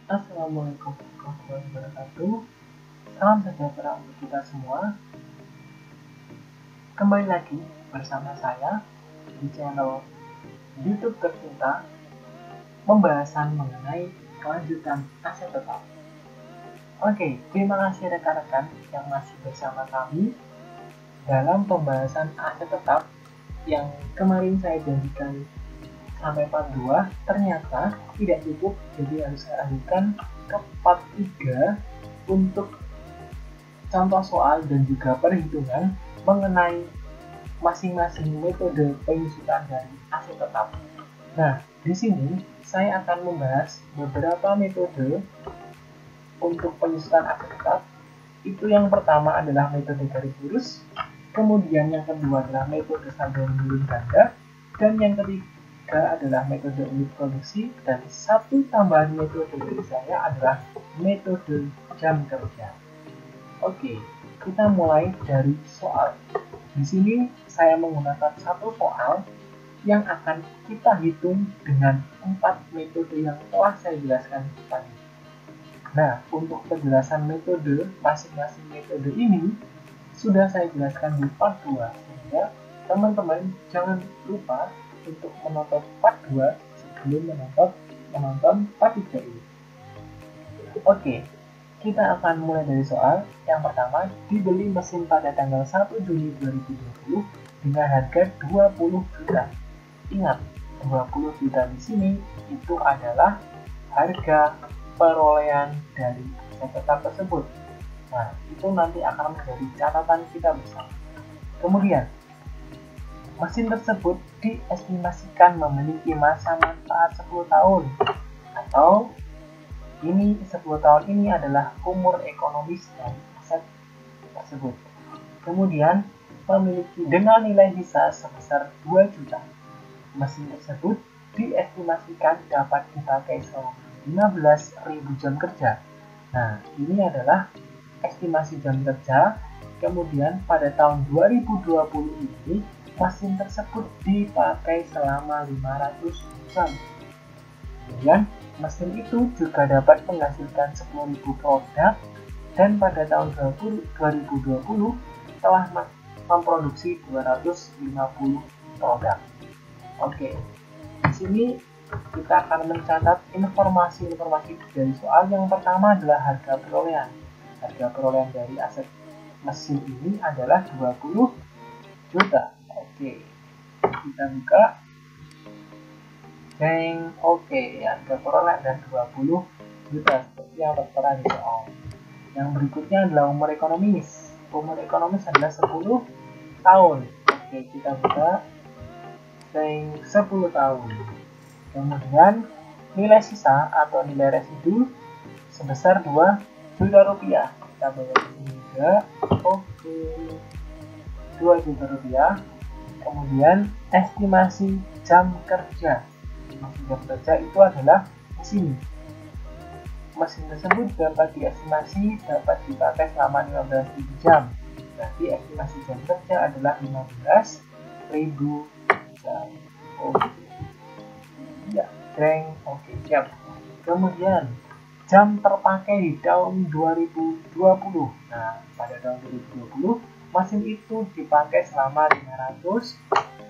Assalamualaikum warahmatullahi wabarakatuh. Salam sejahtera untuk kita semua. Kembali lagi bersama saya di channel YouTube tercinta, pembahasan mengenai kelanjutan aset tetap. Oke, terima kasih rekan-rekan yang masih bersama kami dalam pembahasan aset tetap yang kemarin saya janjikan sampai part 2, ternyata tidak cukup, jadi harus saya lanjutkan ke part 3 untuk contoh soal dan juga perhitungan mengenai masing-masing metode penyusutan dari aset tetap. Nah, di sini saya akan membahas beberapa metode untuk penyusutan aset tetap. Itu yang pertama adalah metode garis lurus, kemudian yang kedua adalah metode saldo menurun ganda, dan yang ketiga adalah metode unit produksi, dan satu tambahan metode dari saya adalah metode jam kerja. Oke, kita mulai dari soal. Di sini saya menggunakan satu soal yang akan kita hitung dengan 4 metode yang telah saya jelaskan tadi. Nah, untuk penjelasan metode masing-masing metode ini sudah saya jelaskan di part 2, sehingga teman-teman jangan lupa untuk menonton part 2 sebelum menonton part 3 ini. Oke, kita akan mulai dari soal yang pertama. Dibeli mesin pada tanggal 1 Juni 2020 dengan harga 20 juta. Ingat, 20 juta di sini itu adalah harga perolehan dari aset tetap tersebut. Nah, itu nanti akan menjadi catatan kita bersama. Kemudian, mesin tersebut diestimasikan memiliki masa manfaat 10 tahun, atau 10 tahun ini adalah umur ekonomis dari aset tersebut. Kemudian, memiliki dengan nilai sisa sebesar 2 juta. Mesin tersebut diestimasikan dapat dipakai selama 15.000 jam kerja. Nah, ini adalah estimasi jam kerja. Kemudian pada tahun 2020 ini mesin tersebut dipakai selama 500 jam. Kemudian mesin itu juga dapat menghasilkan 10.000 produk, dan pada tahun 2020 telah memproduksi 250 produk. Oke, di sini kita akan mencatat informasi-informasi dari soal. Yang pertama adalah harga perolehan. Harga perolehan dari aset mesin ini adalah 20 juta. Oke, kita buka. Oke, harga perolehan dan 20 juta seperti yang tertera di soal. Yang berikutnya adalah umur ekonomis. Umur ekonomis adalah 10 tahun. Oke, kita buka. 10 tahun. Kemudian nilai sisa atau nilai residu sebesar 2 juta rupiah. Kita bawa di sini juga. Oke, 2 juta rupiah. Kemudian estimasi jam kerja. Estimasi jam kerja itu adalah di sini. Mesin tersebut dapat diestimasi dapat dipakai selama 15.000 jam. Berarti estimasi jam kerja adalah 15.000 jam. Oke. Ya, oke, siap. Kemudian jam terpakai di tahun 2020. Nah, pada tahun 2020 mesin itu dipakai selama 500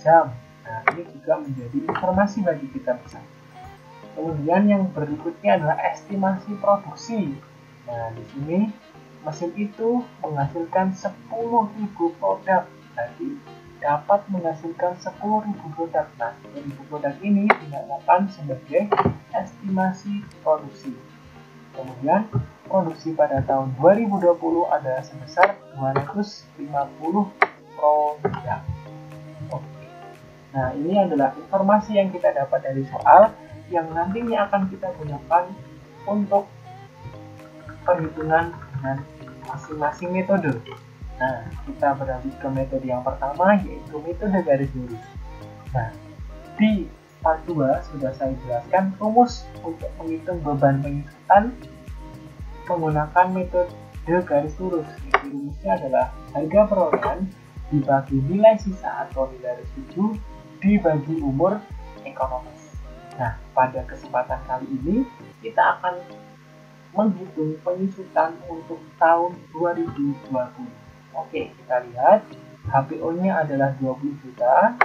jam. Nah, ini juga menjadi informasi bagi kita bersama. Kemudian yang berikutnya adalah estimasi produksi. Nah, di sini mesin itu menghasilkan 10.000 produk. Jadi dapat menghasilkan 10.000 produk. Nah, 10.000 produk ini dinamakan sebagai estimasi produksi. Kemudian produksi pada tahun 2020 adalah sebesar 250 produk. Oke. Nah, ini adalah informasi yang kita dapat dari soal yang nantinya akan kita gunakan untuk perhitungan dengan masing-masing metode. Nah, kita beralih ke metode yang pertama, yaitu metode garis lurus. Nah, di part 2 sudah saya jelaskan rumus untuk menghitung beban penyusutan menggunakan metode garis lurus. Rumusnya adalah harga perolehan dibagi nilai sisa atau nilai residu dibagi umur ekonomis. Nah, pada kesempatan kali ini kita akan menghitung penyusutan untuk tahun 2020. Oke, kita lihat HPO-nya adalah 20 juta.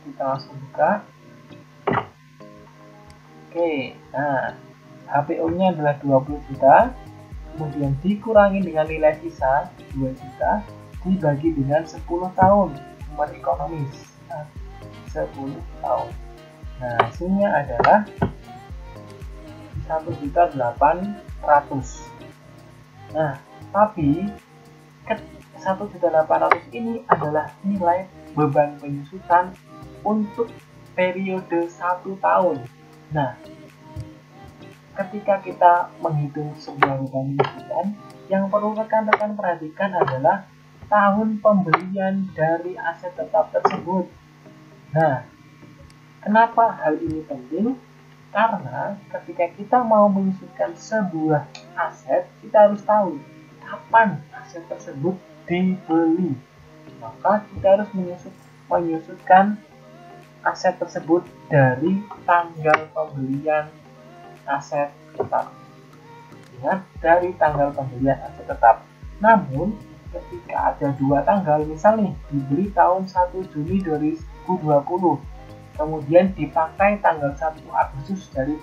Kita langsung buka. Oke, nah HPO-nya adalah 20 juta. Kemudian dikurangi dengan nilai sisa 2 juta dibagi dengan 10 tahun umur ekonomis. Nah, 10 tahun. Nah, hasilnya adalah 1.800.000. Nah, tapi 1.800.000 ini adalah nilai beban penyusutan untuk periode 1 tahun. Nah, ketika kita menghitung sebuah beban penyusutan, yang perlu rekan-rekan perhatikan adalah tahun pembelian dari aset tetap tersebut. Nah, kenapa hal ini penting? Karena ketika kita mau menyusunkan sebuah aset, kita harus tahu kapan aset tersebut dibeli. Maka kita harus menyusunkan aset tersebut dari tanggal pembelian aset tetap. Ingat, dari tanggal pembelian aset tetap. Namun, ketika ada dua tanggal, misalnya dibeli tahun 1 Juni 2020, kemudian dipakai tanggal 1 Agustus dari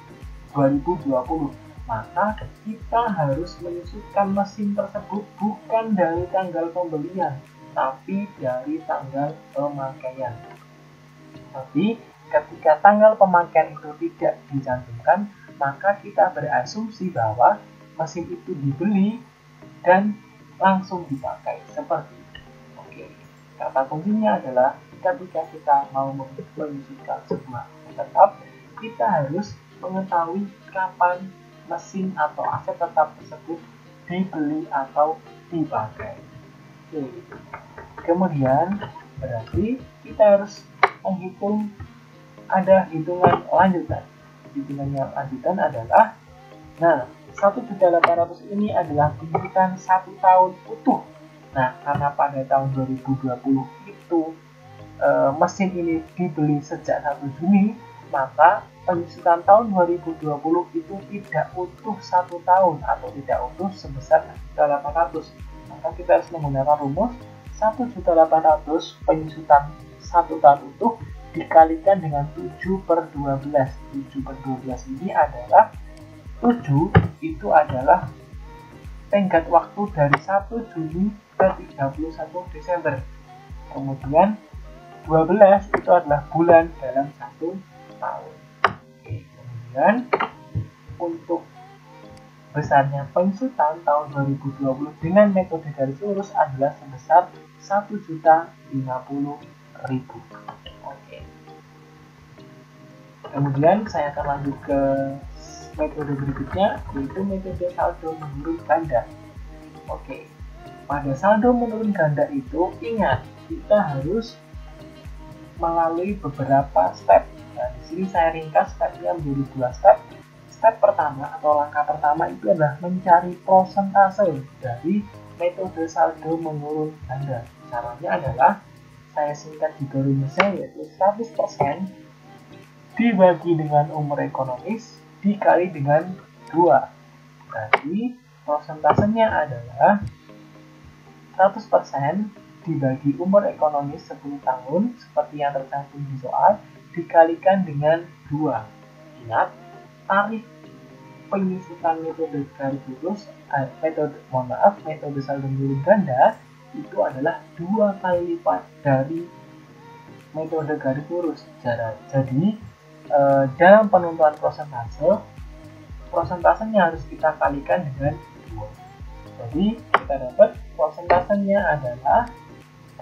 2020, maka kita harus menyusunkan mesin tersebut bukan dari tanggal pembelian, tapi dari tanggal pemakaian. Tapi ketika tanggal pemakaian itu tidak dicantumkan, maka kita berasumsi bahwa mesin itu dibeli dan langsung dipakai seperti itu. Oke, kata kuncinya adalah ketika kita mau menyusunkan sebuah tetap, kita harus mengetahui kapan mesin atau aset tetap tersebut dibeli atau dipakai. Oke. Kemudian berarti kita harus menghitung, ada hitungan lanjutan. Hitungannya lanjutan adalah, nah 1.800.000 ini adalah penyusutan 1 tahun utuh. Nah, karena pada tahun 2020 itu mesin ini dibeli sejak 1 Juni, maka penyusutan tahun 2020 itu tidak utuh 1 tahun atau tidak utuh sebesar 1.800. Maka kita harus menggunakan rumus 1.800 penyusutan 1 tahun utuh dikalikan dengan 7/12. 7/12 ini adalah 7 itu adalah tenggat waktu dari 1 Juni ke 31 Desember. Kemudian 12 itu adalah bulan dalam 1 tahun. Oke, kemudian untuk besarnya penyusutan tahun 2020 dengan metode garis lurus adalah sebesar 1.050.000. Oke. Kemudian saya akan lanjut ke metode berikutnya, yaitu metode saldo menurun ganda. Oke. Pada saldo menurun ganda itu, ingat, kita harus melalui beberapa step. Nah, di sini saya ringkas stepnya menjadi 2 step. Step pertama atau langkah pertama itu adalah mencari prosentase dari metode saldo menurun ganda. Caranya adalah, saya singkat juga rumusnya, yaitu 100% dibagi dengan umur ekonomis dikali dengan 2. Berarti prosentasenya adalah 100% dibagi umur ekonomis 10 tahun seperti yang tercantum di soal dikalikan dengan 2. Ingat, tarif penyusutan metode garis lurus, metode saldo menurun ganda itu adalah 2 kali lipat dari metode garis lurus. Jadi dalam penentuan prosentasenya harus kita kalikan dengan 2. Jadi kita dapat prosentasenya adalah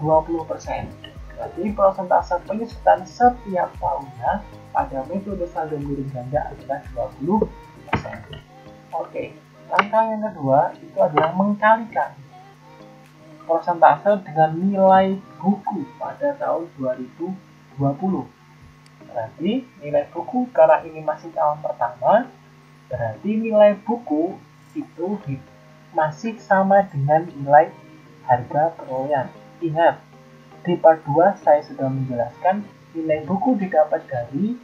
20%. Berarti prosentase penyusutan setiap tahunnya pada metode saldo menurun ganda adalah 20%. Oke, langkah yang kedua itu adalah mengkalikan persentase dengan nilai buku pada tahun 2020. Berarti nilai buku, karena ini masih tahun pertama, berarti nilai buku itu masih sama dengan nilai harga perolehan. Ingat, di part 2 saya sudah menjelaskan nilai buku didapat dari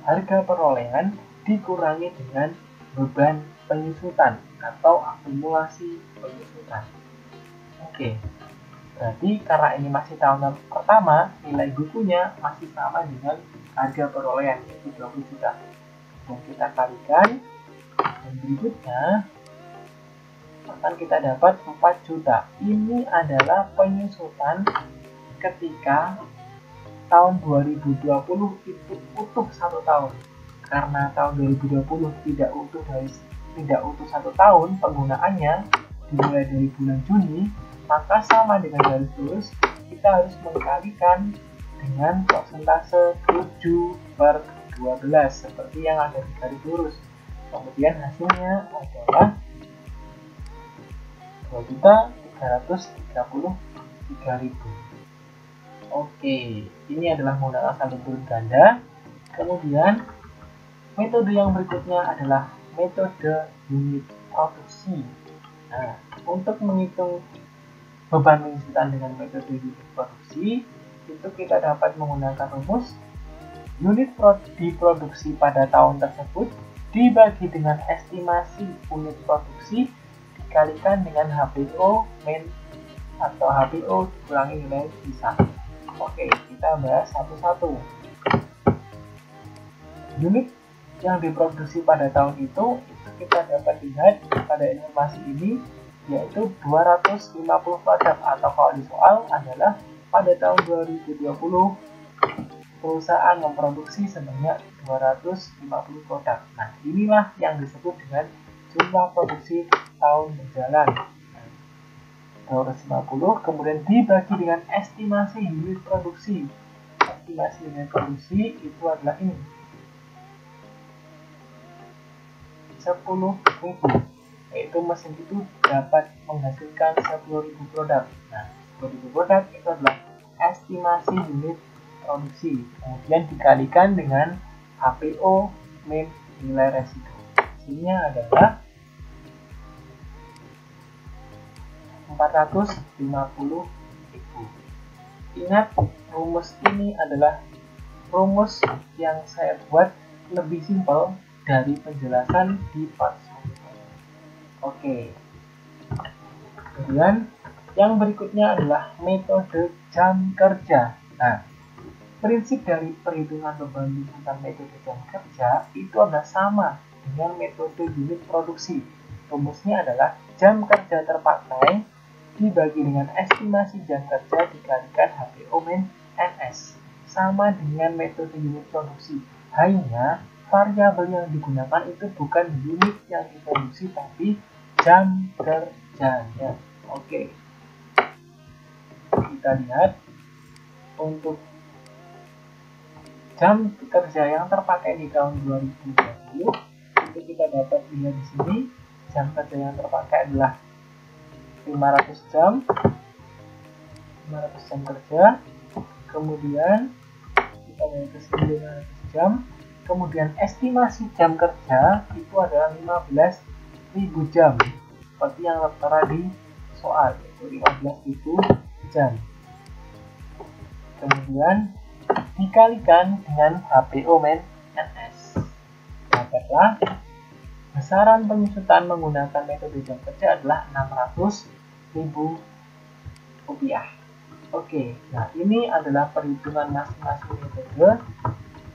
harga perolehan dikurangi dengan beban penyusutan atau akumulasi penyusutan. Oke, berarti karena ini masih tahun pertama, nilai bukunya masih sama dengan harga perolehan, yaitu 20 juta. Dan kita kalikan, dan berikutnya akan kita dapat 4 juta. Ini adalah penyusutan ketika tahun 2020 itu utuh 1 tahun. Karena tahun 2020 tidak utuh 1 tahun penggunaannya, dimulai dari bulan Juni, maka sama dengan garis lurus, kita harus mengkalikan dengan persentase 7/12 seperti yang ada di garis lurus. Kemudian hasilnya adalah 2.333.000. Oke, ini adalah menggunakan saldo turun ganda. Kemudian metode yang berikutnya adalah metode unit produksi. Nah, untuk menghitung beban penyusutan dengan metode unit produksi, itu kita dapat menggunakan rumus unit diproduksi pada tahun tersebut dibagi dengan estimasi unit produksi dikalikan dengan HPO min atau HPO dikurangi nilai sisa. Oke, kita bahas satu-satu. Unit yang diproduksi pada tahun itu kita dapat lihat pada informasi ini, yaitu 250 produk, atau kalau di soal adalah pada tahun 2020 perusahaan memproduksi sebanyak 250 produk. Nah, inilah yang disebut dengan jumlah produksi tahun berjalan. 250 kemudian dibagi dengan estimasi unit produksi. Estimasi unit produksi itu adalah ini, 10.000, yaitu mesin itu dapat menghasilkan 10.000 produk. Nah, 10.000 produk itu adalah estimasi unit produksi, kemudian dikalikan dengan HPO min nilai residu. Hasilnya adalah 450.000. Ingat, rumus ini adalah rumus yang saya buat lebih simpel dari penjelasan di part 1. Oke. Kemudian yang berikutnya adalah metode jam kerja. Nah, prinsip dari perhitungan beban penyusutan metode jam kerja itu adalah sama dengan metode unit produksi. Rumusnya adalah jam kerja terpakai dibagi dengan estimasi jam kerja dikalikan HPO min NS. Sama dengan metode unit produksi, hanya variabel yang digunakan itu bukan unit yang diproduksi tapi jam kerjanya. Oke, kita lihat untuk jam kerja yang terpakai di tahun 2020 itu kita dapat lihat di sini, jam kerja yang terpakai adalah 500 jam kerja. Kemudian kita lihat ke sini 500 jam. Kemudian estimasi jam kerja itu adalah 15.000 jam, seperti yang tertera di soal, yaitu 15.000 jam. Kemudian dikalikan dengan HPO min NS. Dapatlah besaran penyusutan menggunakan metode jam kerja adalah 600.000 rupiah. Oke, nah ini adalah perhitungan masing-masing metode.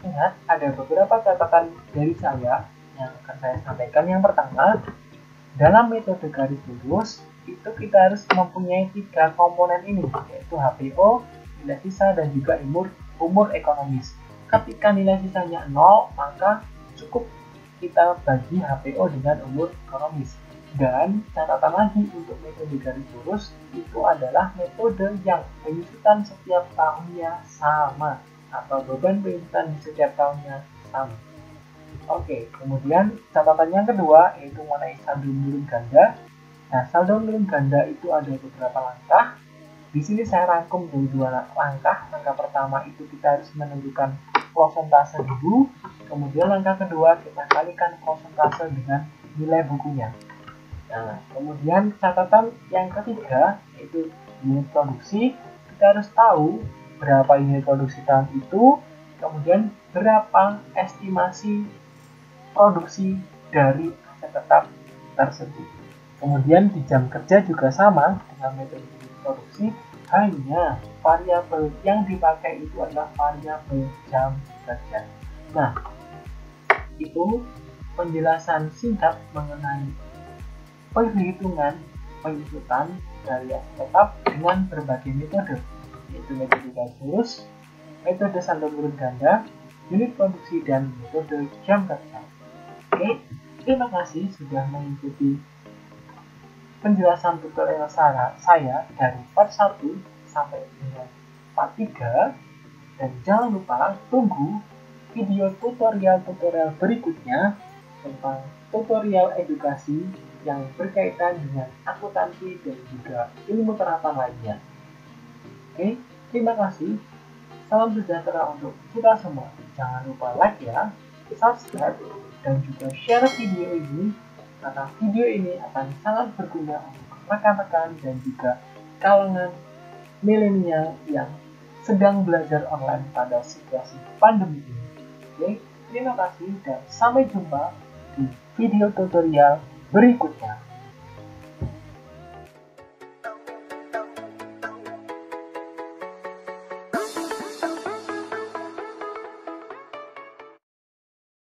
Ingat, ada beberapa catatan dari saya yang akan saya sampaikan. Yang pertama, dalam metode garis lurus itu kita harus mempunyai 3 komponen ini, yaitu HPO, nilai sisa, dan juga umur ekonomis. Ketika nilai sisanya 0, maka cukup kita bagi HPO dengan umur ekonomis. Dan catatan lagi untuk metode garis lurus itu adalah metode yang penyusutan setiap tahunnya sama, atau beban penyusutan di setiap tahunnya sama. Oke, kemudian catatan yang kedua yaitu mengenai saldo menurun ganda. Nah, saldo menurun ganda itu ada beberapa langkah. Di sini saya rangkum dari 2 langkah. Langkah pertama itu kita harus menentukan prosentase dulu. Kemudian langkah kedua kita kalikan prosentase dengan nilai bukunya. Nah, kemudian catatan yang ketiga yaitu unit produksi. Kita harus tahu berapa unit produksi tahun itu, kemudian berapa estimasi produksi dari aset tetap tersebut. Kemudian di jam kerja juga sama dengan metode produksi, hanya variabel yang dipakai itu adalah variabel jam kerja. Nah, itu penjelasan singkat mengenai perhitungan penginputan dari aset tetap dengan berbagai metode, yaitu metode garis lurus, metode saldo urut ganda, unit produksi, dan metode jam kerja. Oke, terima kasih sudah mengikuti penjelasan tutorial saya dari part 1 sampai dengan part 3, dan jangan lupa tunggu video tutorial-tutorial berikutnya tentang tutorial edukasi yang berkaitan dengan akuntansi dan juga ilmu terapan lainnya. Oke, terima kasih. Salam sejahtera untuk kita semua. Jangan lupa like ya, subscribe, dan juga share video ini karena video ini akan sangat berguna untuk rekan-rekan dan juga kalangan milenial yang sedang belajar online pada situasi pandemi ini. Oke, terima kasih dan sampai jumpa di video tutorial berikutnya.